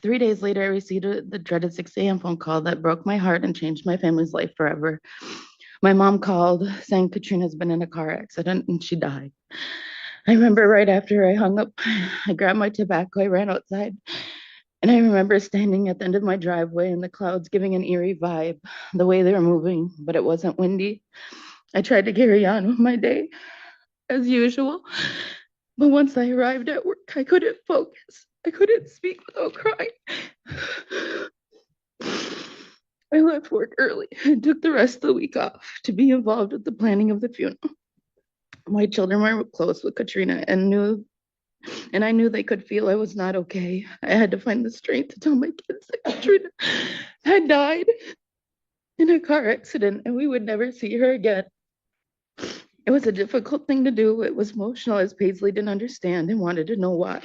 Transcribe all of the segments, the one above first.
3 days later, I received the dreaded 6 a.m. phone call that broke my heart and changed my family's life forever. My mom called saying Katrina's been in a car accident and she died. I remember right after I hung up, I grabbed my tobacco, I ran outside, and I remember standing at the end of my driveway and the clouds giving an eerie vibe, the way they were moving, but it wasn't windy. I tried to carry on with my day as usual, but once I arrived at work, I couldn't focus. I couldn't speak without crying. I left work early and took the rest of the week off to be involved with the planning of the funeral. My children were close with Katrina and I knew they could feel I was not okay. I had to find the strength to tell my kids that Katrina had died in a car accident and we would never see her again. It was a difficult thing to do. It was emotional as Paisley didn't understand and wanted to know why.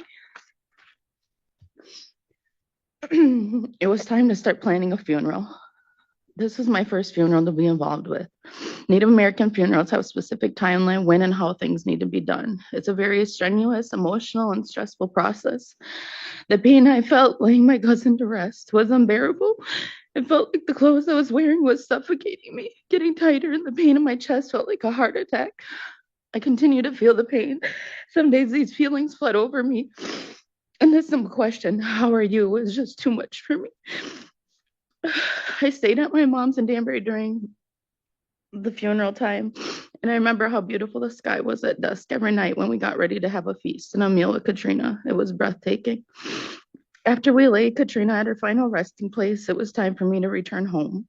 It was time to start planning a funeral. This was my first funeral to be involved with. Native American funerals have a specific timeline when and how things need to be done. It's a very strenuous, emotional, and stressful process. The pain I felt laying my cousin to rest was unbearable. It felt like the clothes I was wearing was suffocating me, getting tighter, and the pain in my chest felt like a heart attack. I continue to feel the pain. Some days these feelings flood over me. And the simple question, how are you, was just too much for me. I stayed at my mom's in Danbury during the funeral time. And I remember how beautiful the sky was at dusk every night when we got ready to have a feast and a meal with Katrina. It was breathtaking. After we laid Katrina at her final resting place, it was time for me to return home.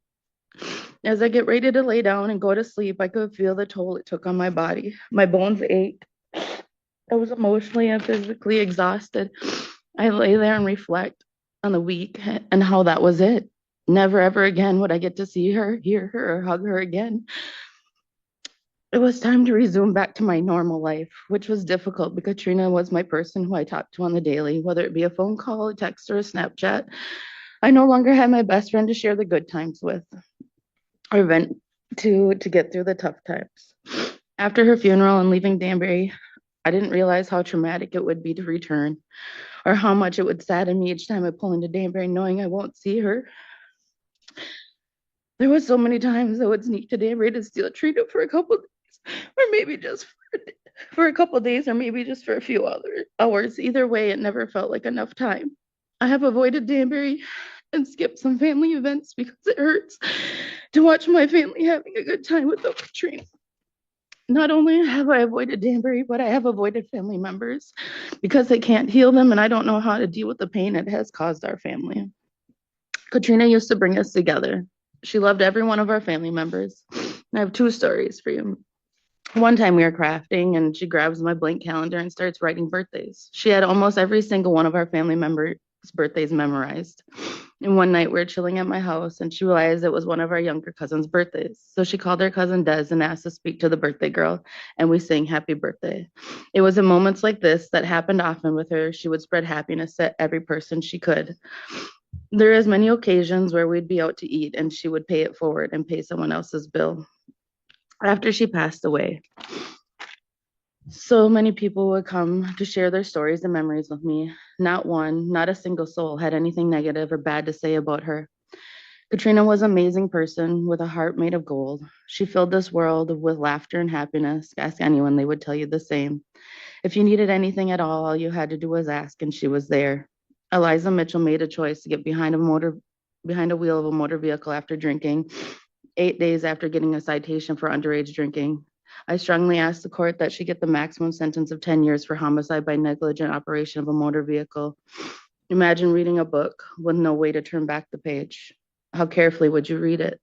As I get ready to lay down and go to sleep, I could feel the toll it took on my body. My bones ached. I was emotionally and physically exhausted. I lay there and reflect on the week and how that was it. Never ever again would I get to see her, hear her, or hug her again. It was time to resume back to my normal life, which was difficult because Katrina was my person who I talked to on the daily, whether it be a phone call, a text, or a Snapchat. I no longer had my best friend to share the good times with or vent to get through the tough times. After her funeral and leaving Danbury, I didn't realize how traumatic it would be to return or how much it would sadden me each time I pull into Danbury knowing I won't see her. There was so many times I would sneak to Danbury to steal a treat for a couple of days, or maybe just for a couple of days, or maybe just for a few other hours. Either way, it never felt like enough time. I have avoided Danbury and skipped some family events because it hurts to watch my family having a good time without Katrina. Not only have I avoided Danbury, but I have avoided family members because they can't heal them, and I don't know how to deal with the pain it has caused our family. Katrina used to bring us together. She loved every one of our family members. I have two stories for you. One time we were crafting and she grabs my blank calendar and starts writing birthdays. She had almost every single one of our family members' birthdays memorized. And one night we were chilling at my house and she realized it was one of our younger cousin's birthdays. So she called her cousin Des and asked to speak to the birthday girl, and we sang happy birthday. It was in moments like this that happened often with her. She would spread happiness to every person she could. There is many occasions where we'd be out to eat and she would pay it forward and pay someone else's bill. After she passed away, so many people would come to share their stories and memories with me. Not one, not a single soul had anything negative or bad to say about her. Katrina was an amazing person with a heart made of gold. She filled this world with laughter and happiness. Ask anyone, they would tell you the same. If you needed anything at all you had to do was ask, and she was there. Eliza Mitchell made a choice to get behind a wheel of a motor vehicle after drinking, 8 days after getting a citation for underage drinking. I strongly asked the court that she get the maximum sentence of 10 years for homicide by negligent operation of a motor vehicle. Imagine reading a book with no way to turn back the page. How carefully would you read it?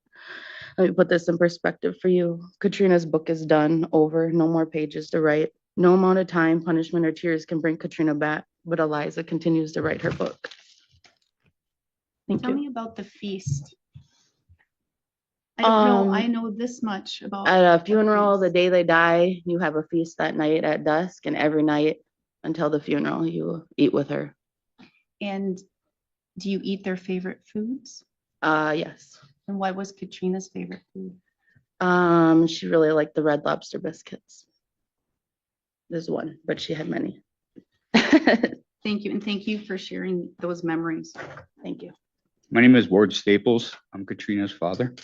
Let me put this in perspective for you. Katrina's book is done, over, no more pages to write. No amount of time, punishment, or tears can bring Katrina back, but Eliza continues to write her book. Thank Tell you. me about the feast. I don't know. I know this much about At a funeral, the feast. day they die, you have a feast that night at dusk, and every night until the funeral, you eat with her. And do you eat their favorite foods? Yes. And what was Katrina's favorite food? She really liked the Red Lobster biscuits. There's one, but she had many. Thank you, and thank you for sharing those memories. Thank you. My name is Ward Staples. I'm Katrina's father.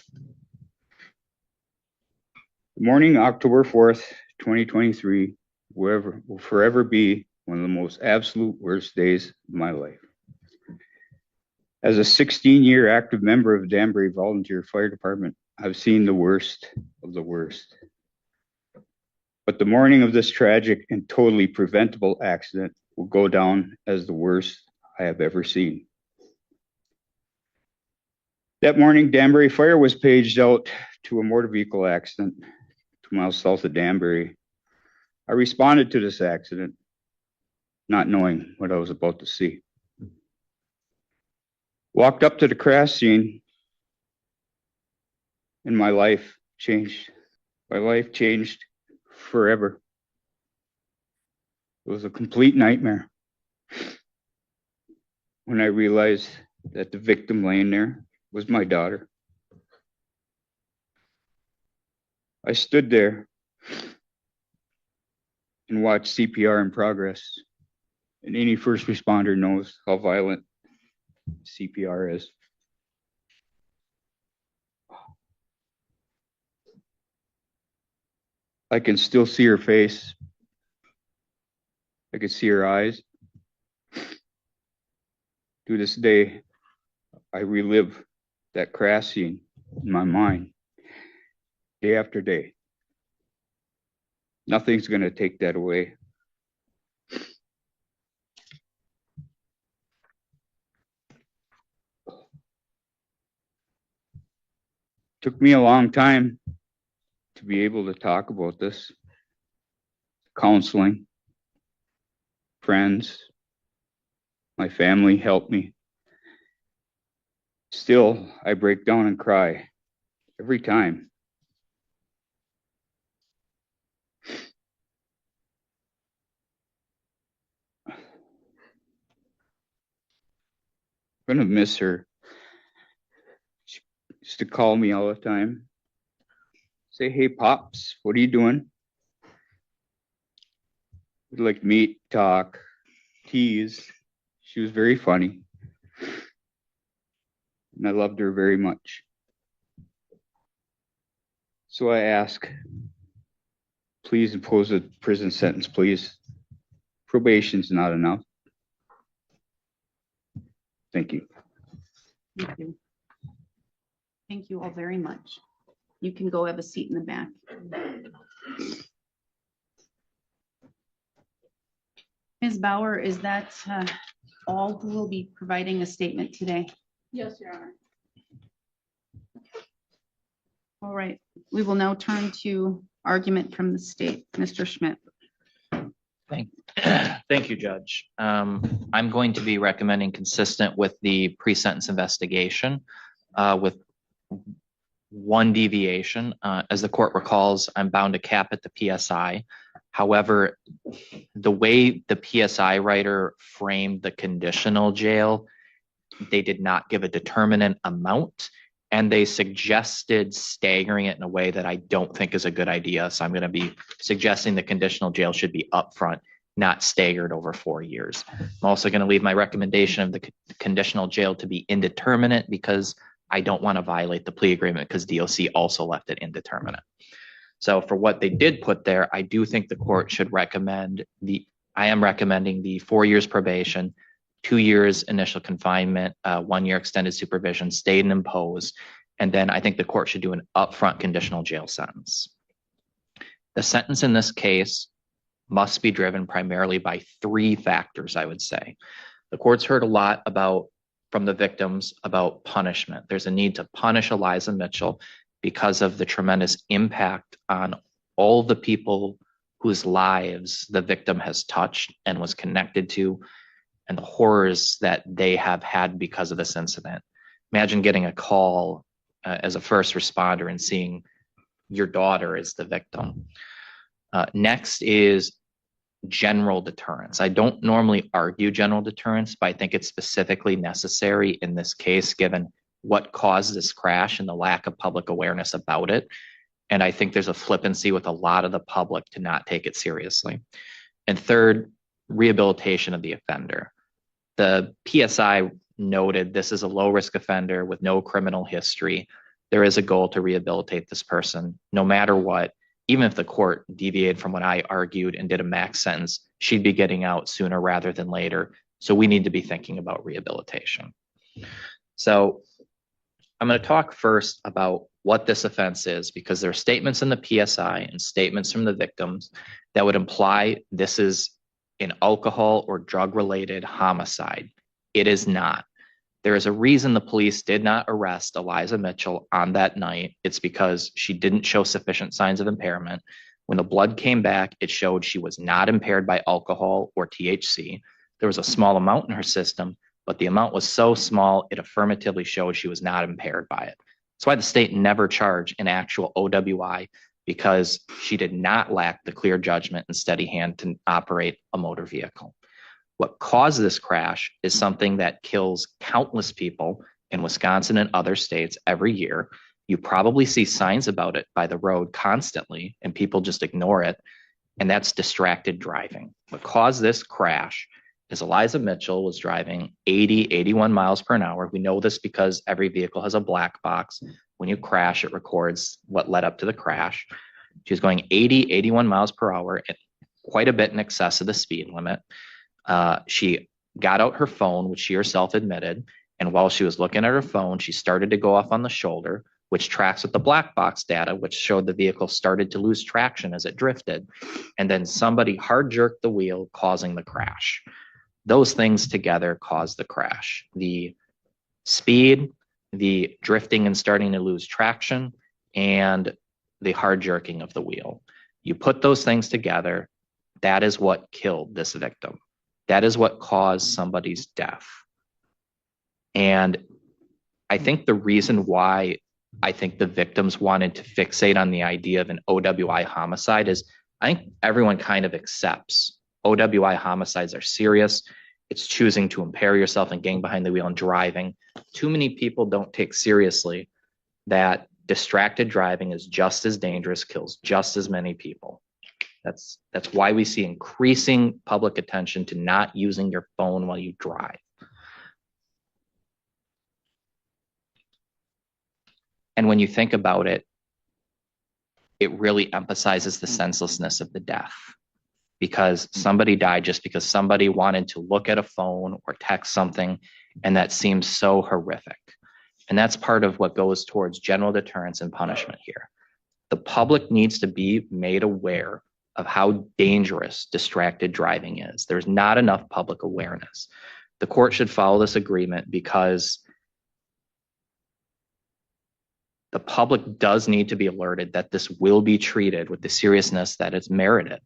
The morning, October 4th, 2023, will forever be one of the most absolute worst days of my life. As a 16-year active member of the Danbury Volunteer Fire Department, I've seen the worst of the worst. But the morning of this tragic and totally preventable accident will go down as the worst I have ever seen. That morning, Danbury Fire was paged out to a motor vehicle accident 2 miles south of Danbury. I responded to this accident, not knowing what I was about to see. Walked up to the crash scene, and my life changed. My life changed forever. It was a complete nightmare when I realized that the victim laying there was my daughter. I stood there and watched CPR in progress, and any first responder knows how violent CPR is. I can still see her face. I could see her eyes. To this day, I relive that crash scene in my mind, day after day. Nothing's going to take that away. Took me a long time to be able to talk about this. Counseling, friends, my family helped me. Still, I break down and cry every time. I'm gonna miss her. She used to call me all the time. Say, hey, Pops, what are you doing? We'd like meet, talk, tease. She was very funny. And I loved her very much. So I ask, please impose a prison sentence, please. Probation's not enough. Thank you. Thank you. Thank you all very much. You can go have a seat in the back. Ms. Bauer, is that all who will be providing a statement today? Yes, Your Honor. All right, we will now turn to argument from the state. Mr. Schmidt. Thank you, Judge. I'm going to be recommending consistent with the pre-sentence investigation with one deviation. As the court recalls, I'm bound to cap at the PSI. However, the way the PSI writer framed the conditional jail, they did not give a determinate amount, and they suggested staggering it in a way that I don't think is a good idea. So I'm going to be suggesting the conditional jail should be upfront, not staggered over 4 years. I'm also going to leave my recommendation of the conditional jail to be indeterminate because I don't want to violate the plea agreement because DOC also left it indeterminate. So for what they did put there, I do think the court should recommend I am recommending the 4 years probation, 2 years initial confinement, 1 year extended supervision, stayed and imposed. And then I think the court should do an upfront conditional jail sentence. The sentence in this case must be driven primarily by 3 factors, I would say. The court's heard a lot from the victims about punishment. There's a need to punish Eliza Mitchell because of the tremendous impact on all the people whose lives the victim has touched and was connected to, and the horrors that they have had because of this incident. Imagine getting a call as a first responder and seeing your daughter is the victim. Next is general deterrence. I don't normally argue general deterrence, but I think it's specifically necessary in this case, given what caused this crash and the lack of public awareness about it. And I think there's a flippancy with a lot of the public to not take it seriously. And third, rehabilitation of the offender. The PSI noted this is a low-risk offender with no criminal history. There is a goal to rehabilitate this person, no matter what. Even if the court deviated from what I argued and did a max sentence, she'd be getting out sooner rather than later. So we need to be thinking about rehabilitation. So I'm going to talk first about what this offense is, because there are statements in the PSI and statements from the victims that would imply this is an alcohol or drug-related homicide. It is not. There is a reason the police did not arrest Eliza Mitchell on that night. It's because she didn't show sufficient signs of impairment. When the blood came back, it showed she was not impaired by alcohol or THC. There was a small amount in her system, but the amount was so small, it affirmatively showed she was not impaired by it. That's why the state never charged an actual OWI, because she did not lack the clear judgment and steady hand to operate a motor vehicle. What caused this crash is something that kills countless people in Wisconsin and other states every year. You probably see signs about it by the road constantly, and people just ignore it, and that's distracted driving. What caused this crash is Eliza Mitchell was driving 80, 81 miles per hour. We know this because every vehicle has a black box. When you crash, it records what led up to the crash. She was going 80, 81 miles per hour, quite a bit in excess of the speed limit. She got out her phone, which she herself admitted, and while she was looking at her phone, she started to go off on the shoulder, which tracks with the black box data, which showed the vehicle started to lose traction as it drifted. And then somebody hard jerked the wheel, causing the crash. Those things together caused the crash. The speed, the drifting and starting to lose traction, and the hard jerking of the wheel. You put those things together, that is what killed this victim. That is what caused somebody's death. And I think the reason why I think the victims wanted to fixate on the idea of an OWI homicide is I think everyone kind of accepts OWI homicides are serious. It's choosing to impair yourself and getting behind the wheel and driving. Too many people don't take seriously that distracted driving is just as dangerous, kills just as many people. That's why we see increasing public attention to not using your phone while you drive. And when you think about it, it really emphasizes the senselessness of the death, because somebody died just because somebody wanted to look at a phone or text something, and that seems so horrific. And that's part of what goes towards general deterrence and punishment here. The public needs to be made aware of how dangerous distracted driving is. There's not enough public awareness. The court should follow this agreement because the public does need to be alerted that this will be treated with the seriousness that it's merited.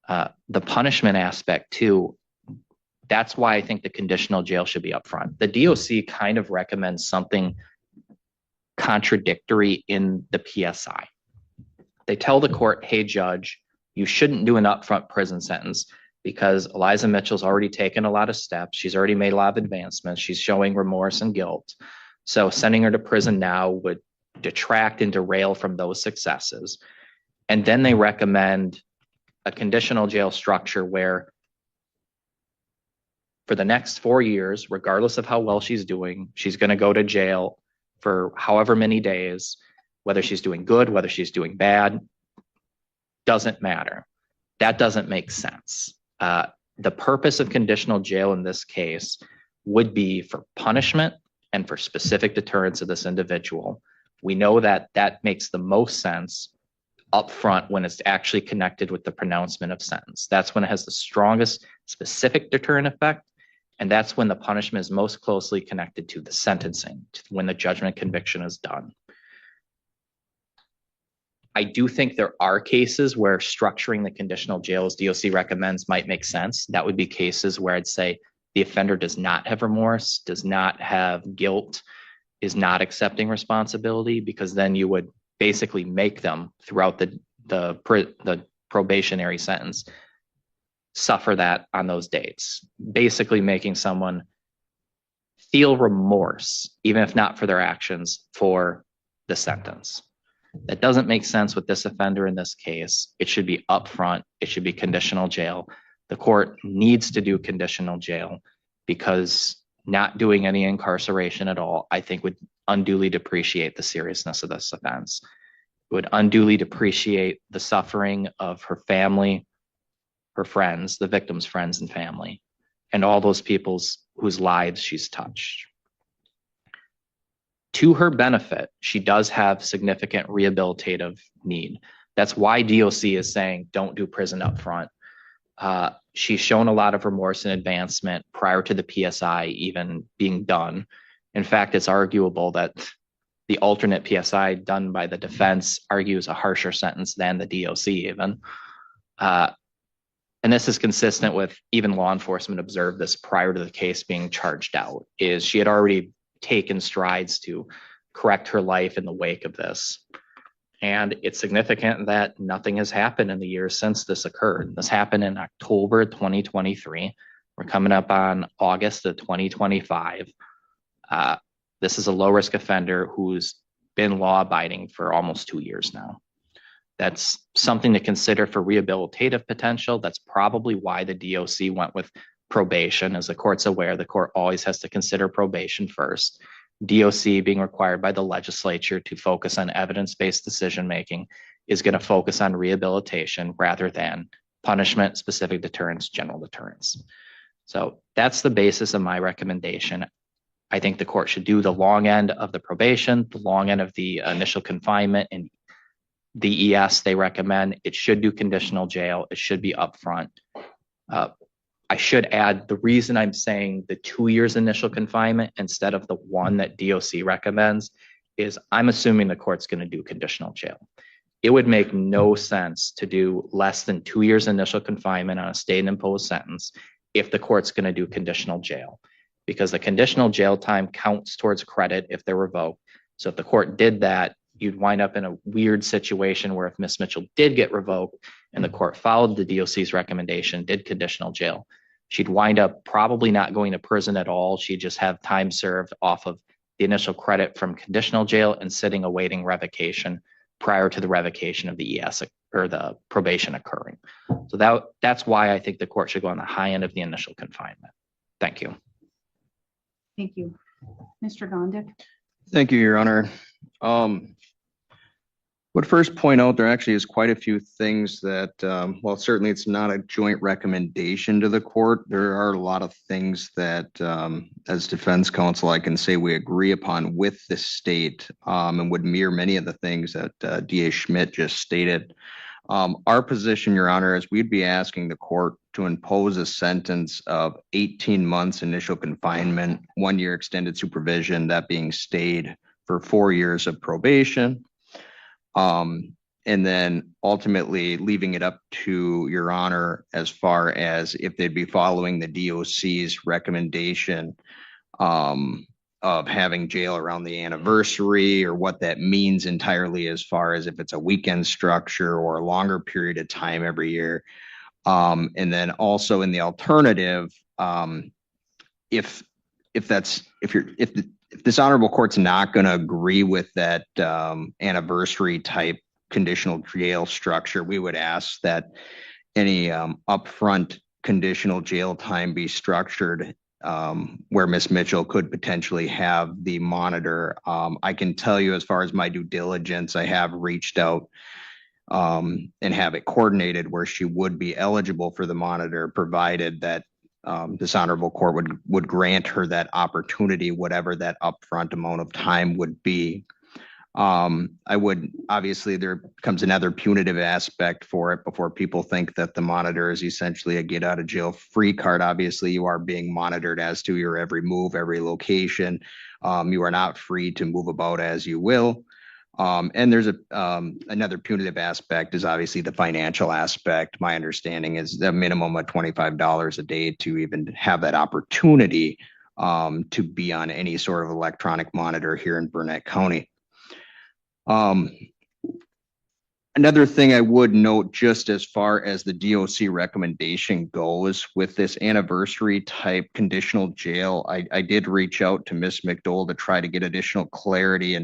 The punishment aspect too, that's why I think the conditional jail should be upfront. The DOC kind of recommends something contradictory in the PSI. They tell the court, hey, judge, you shouldn't do an upfront prison sentence because Eliza Mitchell's already taken a lot of steps. She's already made a lot of advancements. She's showing remorse and guilt. So sending her to prison now would detract and derail from those successes. And then they recommend a conditional jail structure where for the next 4 years, regardless of how well she's doing, she's going to go to jail for however many days, whether she's doing good, whether she's doing bad, doesn't matter. That doesn't make sense. The purpose of conditional jail in this case would be for punishment and for specific deterrence of this individual. We know that that makes the most sense up front when it's actually connected with the pronouncement of sentence. That's when it has the strongest specific deterrent effect. And that's when the punishment is most closely connected to the sentencing, when the judgment conviction is done. I do think there are cases where structuring the conditional jail as DOC recommends might make sense. That would be cases where I'd say the offender does not have remorse, does not have guilt, is not accepting responsibility, because then you would basically make them throughout the probationary sentence suffer that on those dates, basically making someone feel remorse, even if not for their actions, for the sentence. That doesn't make sense with this offender in this case. It should be upfront. It should be conditional jail. The court needs to do conditional jail because not doing any incarceration at all, I think, would unduly depreciate the seriousness of this offense. It would unduly depreciate the suffering of her family, her friends, the victim's friends and family, and all those people whose lives she's touched. To her benefit, she does have significant rehabilitative need. That's why DOC is saying don't do prison up front. She's shown a lot of remorse and advancement prior to the PSI even being done. In fact, it's arguable that the alternate PSI done by the defense argues a harsher sentence than the DOC even. And this is consistent with even law enforcement observed this prior to the case being charged out, is she had already taken strides to correct her life in the wake of this. And it's significant that nothing has happened in the years since this occurred. This happened in October 2023. We're coming up on August of 2025. This is a low-risk offender who's been law-abiding for almost 2 years now. That's something to consider for rehabilitative potential. That's probably why the DOC went with probation. As the court's aware, the court always has to consider probation first. DOC, being required by the legislature to focus on evidence-based decision-making, is going to focus on rehabilitation rather than punishment, specific deterrence, general deterrence. So that's the basis of my recommendation. I think the court should do the long end of the probation, the long end of the initial confinement, and the ES they recommend. It should do conditional jail. It should be upfront. I should add, the reason I'm saying the 2 years initial confinement instead of the one that DOC recommends is I'm assuming the court's going to do conditional jail. It would make no sense to do less than 2 years initial confinement on a state and imposed sentence if the court's going to do conditional jail, because the conditional jail time counts towards credit if they're revoked. So if the court did that, you'd wind up in a weird situation where if Ms. Mitchell did get revoked and the court followed the DOC's recommendation, did conditional jail, she'd wind up probably not going to prison at all. She'd just have time served off of the initial credit from conditional jail and sitting awaiting revocation prior to the revocation of the ES or the probation occurring. So that's why I think the court should go on the high end of the initial confinement. Thank you. Thank you. Mr. Gondik? Thank you, Your Honor. Would first point out there actually is quite a few things that, while certainly it's not a joint recommendation to the court, there are a lot of things that, as defense counsel, I can say we agree upon with the state and would mirror many of the things that DA Schmidt just stated. Our position, Your Honor, is we'd be asking the court to impose a sentence of 18 months initial confinement, 1 year extended supervision, that being stayed for 4 years of probation. And then ultimately leaving it up to Your Honor as far as if they'd be following the DOC's recommendation of having jail around the anniversary, or what that means entirely as far as if it's a weekend structure or a longer period of time every year. And then also in the alternative, if this honorable court's not going to agree with that anniversary type conditional jail structure, we would ask that any upfront conditional jail time be structured where Ms. Mitchell could potentially have the monitor. I can tell you, as far as my due diligence, I have reached out and have it coordinated where she would be eligible for the monitor, provided that this honorable court would grant her that opportunity, whatever that upfront amount of time would be. I would, obviously there comes another punitive aspect for it before people think that the monitor is essentially a get out of jail free card. Obviously you are being monitored as to your every move, every location. You are not free to move about as you will. And there's another punitive aspect is obviously the financial aspect. My understanding is a minimum of $25 a day to even have that opportunity to be on any sort of electronic monitor here in Burnett County. Another thing I would note, just as far as the DOC recommendation goes with this anniversary type conditional jail, I did reach out to Ms. McDowell to try to get additional clarity,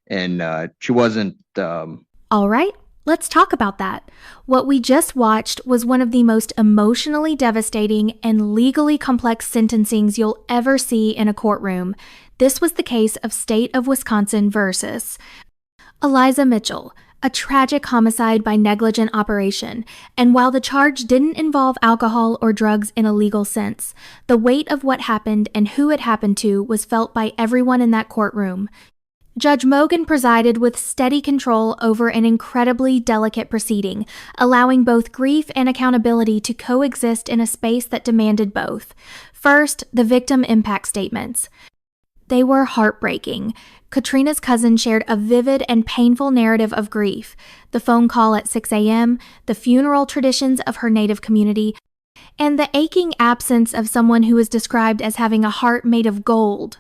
and she wasn't. All right, Let's talk about that. What we just watched was one of the most emotionally devastating and legally complex sentencings you'll ever see in a courtroom. This was the case of State of Wisconsin versus Eliza Mitchell, a tragic homicide by negligent operation. And while the charge didn't involve alcohol or drugs in a legal sense, the weight of what happened and who it happened to was felt by everyone in that courtroom. Judge Mogen presided with steady control over an incredibly delicate proceeding, allowing both grief and accountability to coexist in a space that demanded both. First, the victim impact statements. They were heartbreaking. Katrina's cousin shared a vivid and painful narrative of grief, the phone call at 6 a.m., the funeral traditions of her native community, and the aching absence of someone who was described as having a heart made of gold.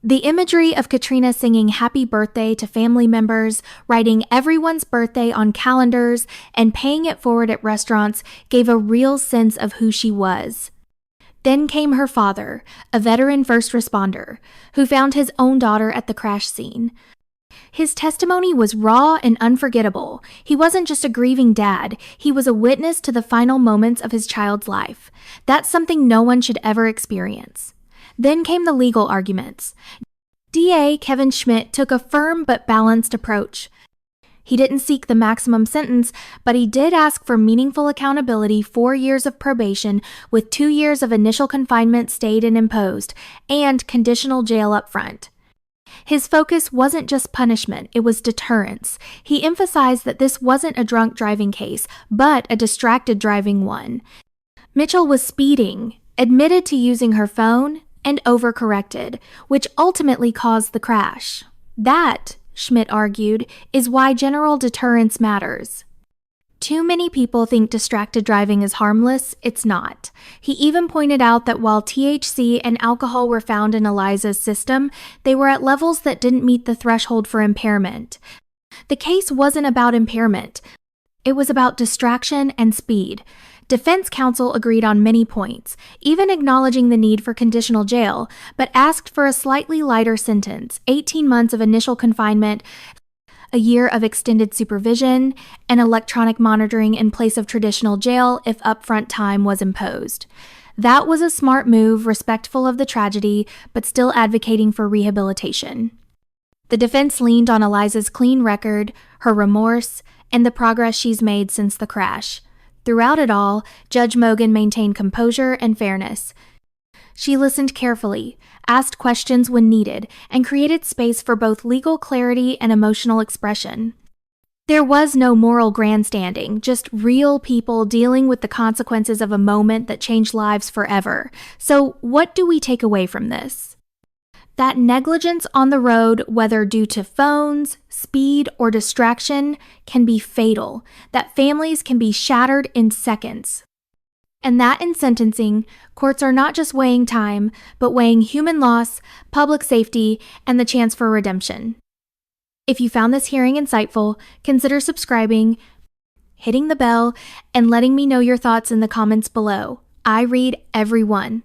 The imagery of Katrina singing happy birthday to family members, writing everyone's birthday on calendars, and paying it forward at restaurants gave a real sense of who she was. Then came her father, a veteran first responder, who found his own daughter at the crash scene. His testimony was raw and unforgettable. He wasn't just a grieving dad, he was a witness to the final moments of his child's life. That's something no one should ever experience. Then came the legal arguments. DA Kevin Schmidt took a firm but balanced approach. He didn't seek the maximum sentence, but he did ask for meaningful accountability, 4 years of probation with 2 years of initial confinement stayed and imposed, and conditional jail up front. His focus wasn't just punishment, it was deterrence. He emphasized that this wasn't a drunk driving case, but a distracted driving one. Mitchell was speeding, admitted to using her phone, and overcorrected, which ultimately caused the crash. That, Schmidt argued, is why general deterrence matters. Too many people think distracted driving is harmless. It's not. He even pointed out that while THC and alcohol were found in Eliza's system, they were at levels that didn't meet the threshold for impairment. The case wasn't about impairment. It was about distraction and speed. Defense counsel agreed on many points, even acknowledging the need for conditional jail, but asked for a slightly lighter sentence, 18 months of initial confinement, a year of extended supervision, and electronic monitoring in place of traditional jail if upfront time was imposed. That was a smart move, respectful of the tragedy, but still advocating for rehabilitation. The defense leaned on Eliza's clean record, her remorse, and the progress she's made since the crash. Throughout it all, Judge Mogen maintained composure and fairness. She listened carefully, asked questions when needed, and created space for both legal clarity and emotional expression. There was no moral grandstanding, just real people dealing with the consequences of a moment that changed lives forever. So, what do we take away from this? That negligence on the road, whether due to phones, speed, or distraction, can be fatal, that families can be shattered in seconds. And that in sentencing, courts are not just weighing time, but weighing human loss, public safety, and the chance for redemption. If you found this hearing insightful, consider subscribing, hitting the bell, and letting me know your thoughts in the comments below. I read every one.